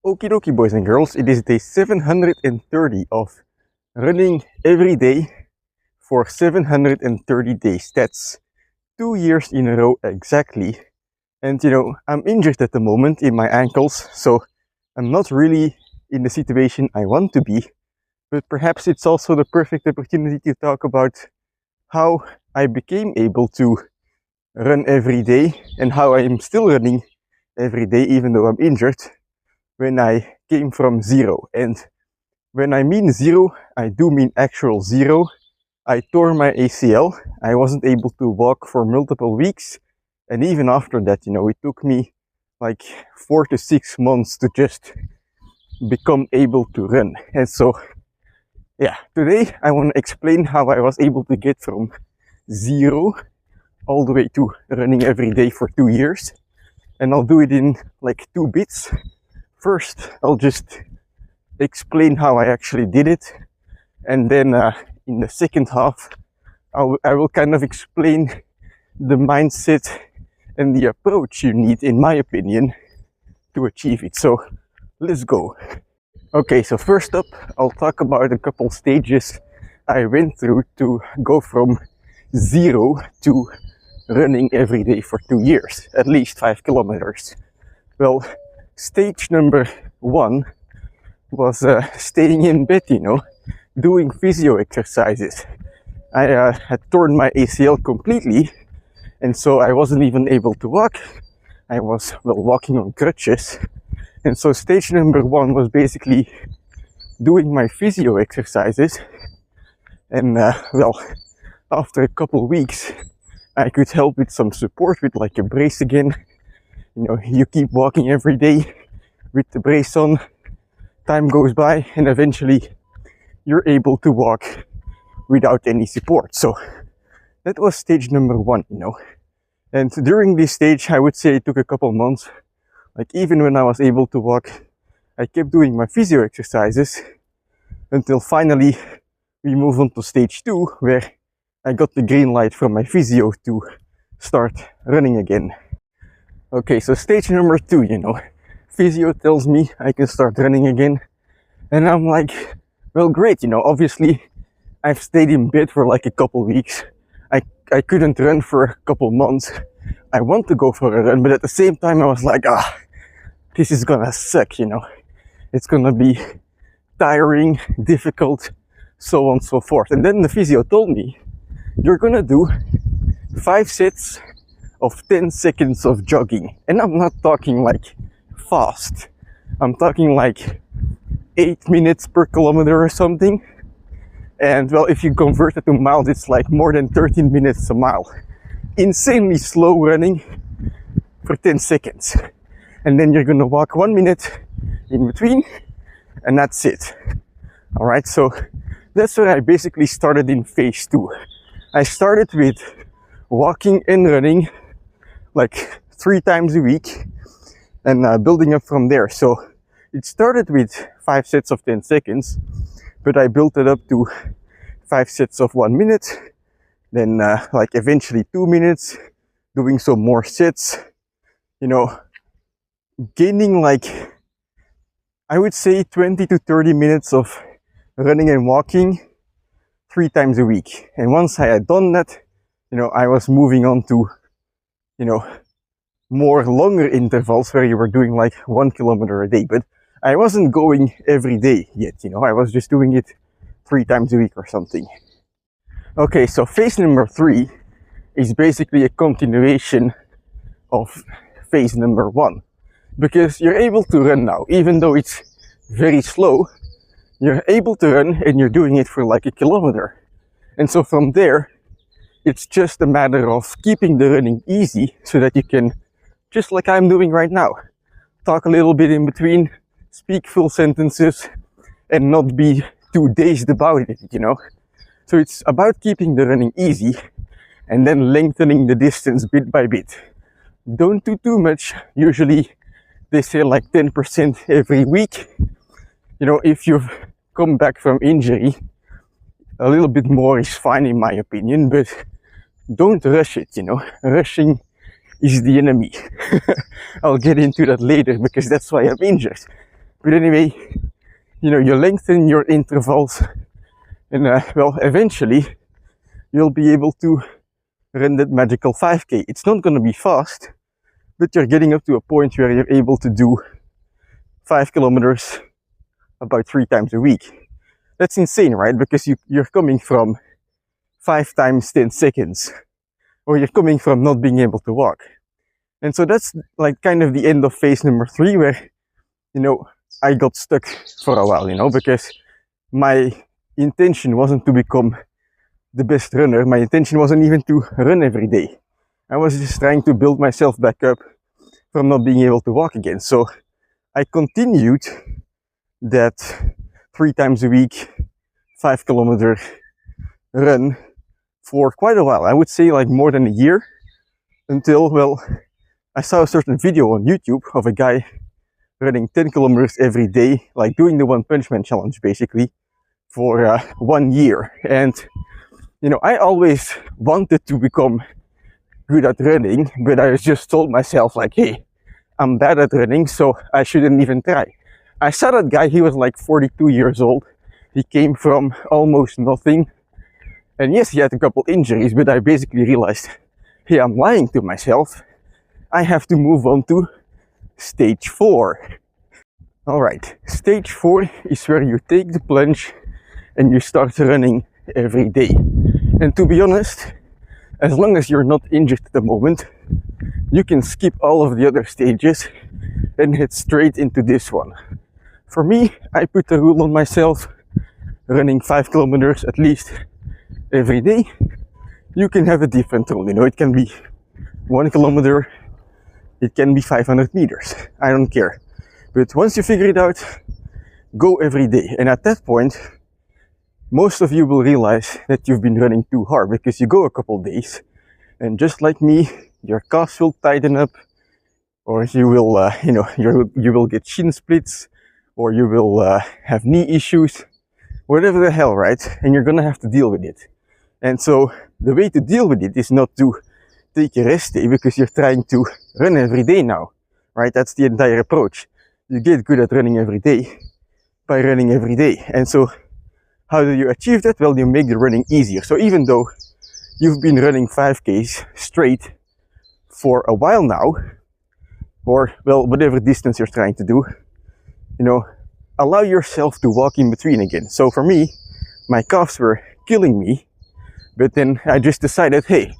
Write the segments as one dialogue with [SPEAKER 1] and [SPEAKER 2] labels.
[SPEAKER 1] Okie dokie, boys and girls, it is day 730 of running every day for 730 days. That's 2 years in a row exactly. And I'm injured at the moment in my ankles, so I'm not really in the situation I want to be. But perhaps it's also the perfect opportunity to talk about how I became able to run every day and how I am still running every day even though I'm injured, when I came from zero. And when I mean zero, I do mean actual zero. I tore my ACL. I wasn't able to walk for multiple weeks. And even after that, it took me like 4 to 6 months to just become able to run. And so, yeah, today I want to explain how I was able to get from zero all the way to running every day for 2 years. And I'll do it in like 2 bits. First, I'll just explain how I actually did it, and then in the second half, I will kind of explain the mindset and the approach you need, in my opinion, to achieve it. So let's go. Okay, so first up, I'll talk about a couple stages I went through to go from zero to running every day for 2 years, at least 5 kilometers. Well, stage number 1 was staying in bed, doing physio exercises. I had torn my ACL completely, and so I wasn't even able to walk. I was, walking on crutches. And so stage number 1 was basically doing my physio exercises. And after a couple weeks, I could help with some support with like a brace again. You keep walking every day with the brace on, time goes by, and eventually you're able to walk without any support. So that was stage number 1, And during this stage, I would say it took a couple months. Like even when I was able to walk, I kept doing my physio exercises until finally we moved on to stage 2, where I got the green light from my physio to start running again. Okay, so stage number 2, physio tells me I can start running again. And I'm like, well, great, obviously I've stayed in bed for like a couple weeks. I couldn't run for a couple months. I want to go for a run, but at the same time I was like, this is gonna suck, It's gonna be tiring, difficult, so on and so forth. And then the physio told me, you're gonna do 5 sets of 10 seconds of jogging. And I'm not talking like fast. I'm talking like 8 minutes per kilometer or something. And well, if you convert it to miles, it's like more than 13 minutes a mile. Insanely slow running for 10 seconds. And then you're gonna walk 1 minute in between, and that's it. Alright, so that's where I basically started in phase 2. I started with walking and running like 3 times a week and building up from there. So it started with 5 sets of 10 seconds, but I built it up to 5 sets of 1 minute, then like eventually 2 minutes, doing some more sets, gaining like, I would say 20 to 30 minutes of running and walking 3 times a week. And once I had done that, I was moving on to, more longer intervals where you were doing like 1 kilometer a day. But I wasn't going every day yet, I was just doing it 3 times a week or something. Okay, so phase number 3 is basically a continuation of phase number 1. Because you're able to run now, even though it's very slow, you're able to run and you're doing it for like a kilometer. And so from there, it's just a matter of keeping the running easy so that you can, just like I'm doing right now, talk a little bit in between, speak full sentences, and not be too dazed about it, So it's about keeping the running easy and then lengthening the distance bit by bit. Don't do too much. Usually they say like 10% every week. If you've come back from injury, a little bit more is fine in my opinion, but don't rush it, Rushing is the enemy. I'll get into that later because that's why I'm injured. But anyway, you lengthen your intervals, and well, eventually you'll be able to run that magical 5K. It's not going to be fast, but you're getting up to a point where you're able to do 5 kilometers about 3 times a week. That's insane, right? Because you're coming from 5 times 10 seconds, or you're coming from not being able to walk. And so that's like kind of the end of phase number 3, where, I got stuck for a while, because my intention wasn't to become the best runner. My intention wasn't even to run every day. I was just trying to build myself back up from not being able to walk again. So I continued that 3 times a week, 5 kilometer run for quite a while. I would say like more than a year, until, well, I saw a certain video on YouTube of a guy running 10 kilometers every day, like doing the One Punch Man challenge basically for 1 year. And I always wanted to become good at running, but I just told myself like, hey, I'm bad at running, so I shouldn't even try. I saw that guy, he was like 42 years old. He came from almost nothing. And yes, he had a couple injuries, but I basically realized, hey, I'm lying to myself. I have to move on to stage 4. Alright, stage 4 is where you take the plunge and you start running every day. And to be honest, as long as you're not injured at the moment, you can skip all of the other stages and head straight into this one. For me, I put a rule on myself, running 5 kilometers at least every day. You can have a different rule, it can be 1 kilometer, it can be 500 meters, I don't care. But once you figure it out, go every day. And at that point, most of you will realize that you've been running too hard, because you go a couple days and just like me, your calves will tighten up, or you will, you will get shin splits, or you will have knee issues, whatever the hell, right? And you're gonna have to deal with it. And so the way to deal with it is not to take a rest day because you're trying to run every day now, right? That's the entire approach. You get good at running every day by running every day. And so how do you achieve that? Well, you make the running easier. So even though you've been running 5Ks straight for a while now, or, well, whatever distance you're trying to do, allow yourself to walk in between again. So for me, my calves were killing me, but then I just decided, hey,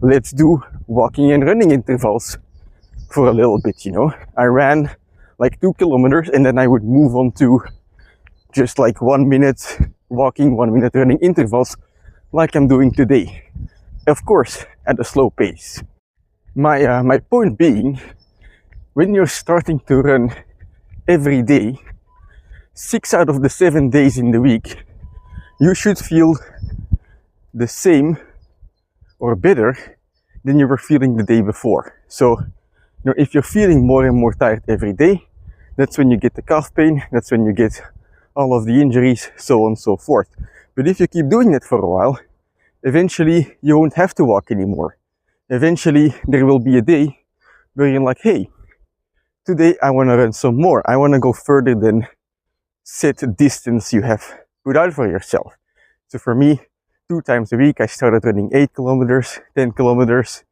[SPEAKER 1] let's do walking and running intervals for a little bit, I ran like 2 kilometers and then I would move on to just like 1 minute walking, 1 minute running intervals like I'm doing today. Of course, at a slow pace. My point being, when you're starting to run every day, 6 out of the 7 days in the week, you should feel the same or better than you were feeling the day before. So, if you're feeling more and more tired every day, that's when you get the calf pain, that's when you get all of the injuries, so on and so forth. But if you keep doing it for a while, eventually you won't have to walk anymore. Eventually there will be a day where you're like, hey, today I want to run some more. I want to go further than set distance you have put out for yourself. So for me, 2 times a week, I started running 8 kilometers, 10 kilometers.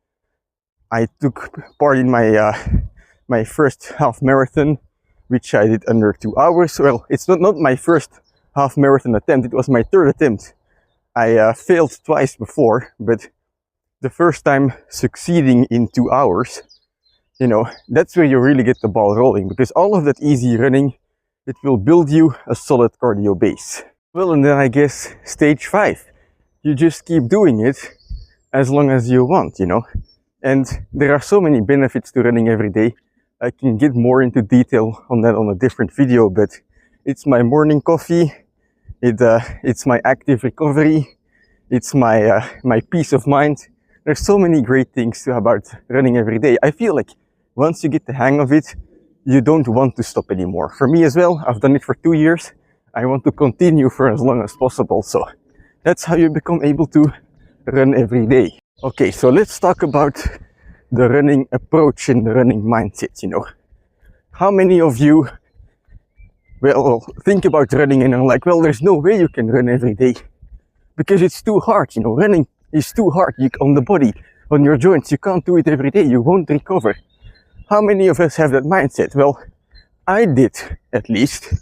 [SPEAKER 1] I took part in my first half marathon, which I did under 2 hours. Well, it's not my first half marathon attempt, it was my 3rd attempt. I failed twice before, but the first time succeeding in 2 hours, that's where you really get the ball rolling, because all of that easy running, it will build you a solid cardio base. Well, and then I guess stage 5, you just keep doing it as long as you want, And there are so many benefits to running every day. I can get more into detail on that on a different video, but it's my morning coffee, it's my active recovery, it's my peace of mind. There's so many great things about running every day. I feel like once you get the hang of it, you don't want to stop anymore. For me as well, I've done it for 2 years. I want to continue for as long as possible. So that's how you become able to run every day. Okay, so let's talk about the running approach and the running mindset, How many of you well, think about running and are like, well, there's no way you can run every day because it's too hard. You know, running is too hard on the body, on your joints. You can't do it every day. You won't recover. How many of us have that mindset? Well, I did, at least.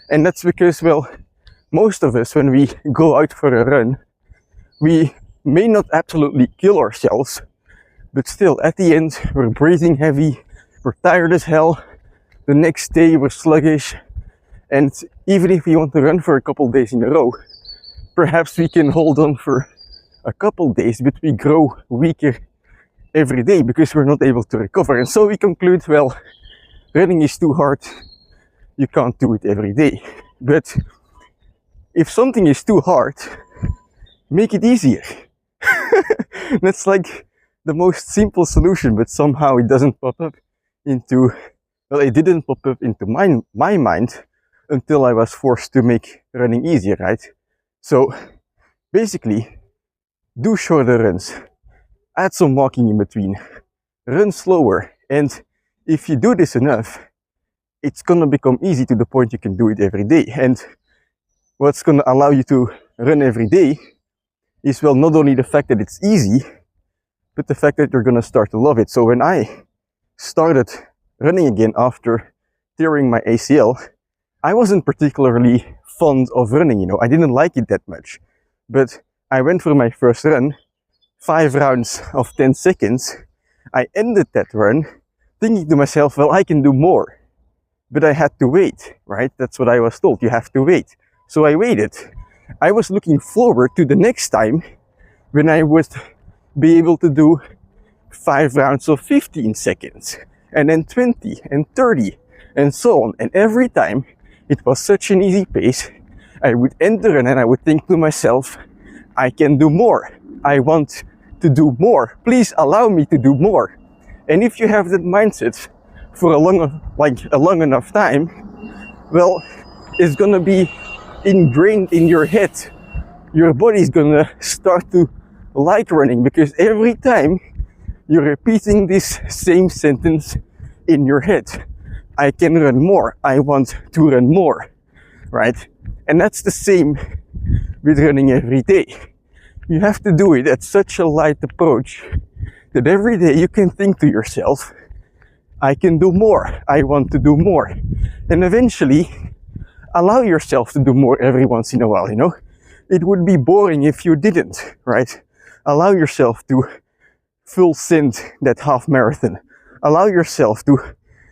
[SPEAKER 1] And that's because, well, most of us, when we go out for a run, we may not absolutely kill ourselves, but still, at the end, we're breathing heavy, we're tired as hell, the next day we're sluggish, and even if we want to run for a couple days in a row, perhaps we can hold on for a couple days, but we grow weaker every day because we're not able to recover. And so we conclude, well, running is too hard, you can't do it every day. But if something is too hard, make it easier. That's like the most simple solution, but somehow it doesn't pop up into, well, it didn't pop up into my mind until I was forced to make running easier, right? So basically, do shorter runs, add some walking in between, run slower, and if you do this enough, it's gonna become easy to the point you can do it every day. And what's gonna allow you to run every day is, well, not only the fact that it's easy, but the fact that you're gonna start to love it. So when I started running again after tearing my ACL, I wasn't particularly fond of running, you know, I didn't like it that much. But I went for my first run, 5 rounds of 10 seconds. I ended that run thinking to myself, well, I can do more. But I had to wait, right? That's what I was told, you have to wait. So I waited. I was looking forward to the next time when I would be able to do 5 rounds of 15 seconds, and then 20 and 30 and so on. And every time it was such an easy pace, I would end the run and I would think to myself, I can do more. I want to do more. Please allow me to do more. And if you have that mindset for a long enough time, well, it's gonna be ingrained in your head. Your body is gonna start to like running because every time you're repeating this same sentence in your head. I can run more. I want to run more, right? And that's the same with running every day. You have to do it at such a light approach that every day you can think to yourself, I can do more. I want to do more. And eventually, allow yourself to do more every once in a while, you know? It would be boring if you didn't, right? Allow yourself to full send that half marathon. Allow yourself to,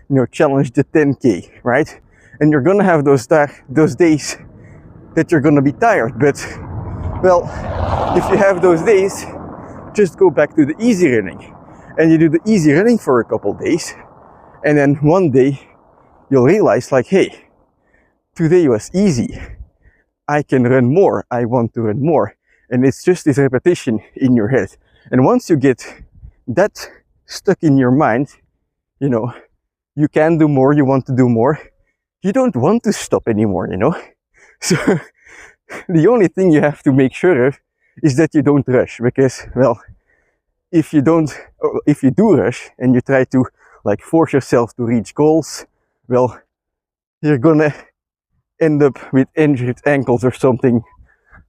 [SPEAKER 1] you know, challenge the 10K, right? And you're gonna have those days that you're gonna be tired, but, well, if you have those days, just go back to the easy running. And you do the easy running for a couple days, and then one day, you'll realize, like, hey, today was easy. I can run more. I want to run more. And it's just this repetition in your head. And once you get that stuck in your mind, you know, you can do more, you want to do more. You don't want to stop anymore, you know? So the only thing you have to make sure of is that you don't rush, because, well, if you do rush and you try to like force yourself to reach goals, well, you're gonna end up with injured ankles or something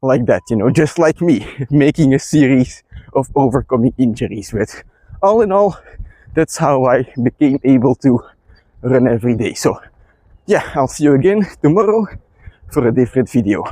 [SPEAKER 1] like that, you know, just like me, making a series of overcoming injuries. But all in all, that's how I became able to run every day. So yeah, I'll see you again tomorrow for a different video.